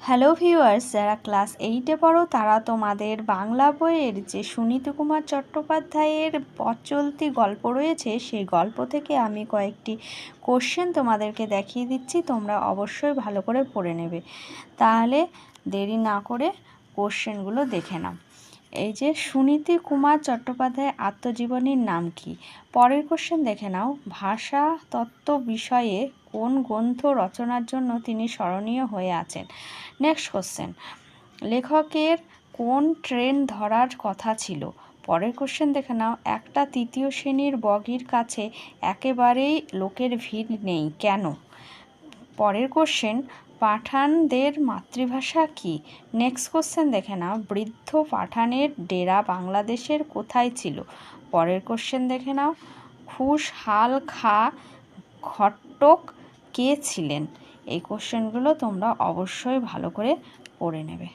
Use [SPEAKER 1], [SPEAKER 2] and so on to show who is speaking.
[SPEAKER 1] Hello viewers, যারা class 8-এ পড়ো তারা তোমাদের বাংলা বইয়ের যে সুনীতিকুমার চট্টোপাধ্যায়ের পথ চলতি গল্প রয়েছে সেই গল্প থেকে আমি কয়েকটি কোশ্চেন তোমাদেরকে দেখিয়ে দিচ্ছি। তোমরা অবশ্যই ভালো করে পড়ে নেবে। তাহলে দেরি না করে কোশ্চেনগুলো দেখে নাও। এই যে সুনীতিকুমার চট্টোপাধ্যায়ের আত্মজীবনীর নাম কি? পরের কোশ্চেন দেখে নাও, ভাষা তত্ত্ব বিষয়ে কোন গ্রন্থ রচনার জন্য তিনি স্মরণীয় হয়ে আছেন? নেক্সট কোশ্চেন, লেখকের কোন ট্রেন ধরার কথা ছিল? পরের কোশ্চেন দেখে নাও, একটা তৃতীয় শ্রেণীর বগির কাছে একেবারেই লোকের ভিড় নেই কেন? পরের কোশ্চেন, পাঠানদের মাতৃভাষা কি? নেক্সট কোশ্চেন দেখে নাও, বৃদ্ধ পাঠানের ডেরা বাংলাদেশের কোথায় ছিল? পরের কোশ্চেন দেখে নাও, খুশহাল খাঁ ঘটক কে ছিলেন? এই কোশ্চেনগুলো তোমরা অবশ্যই ভালো করে পড়ে নেবে।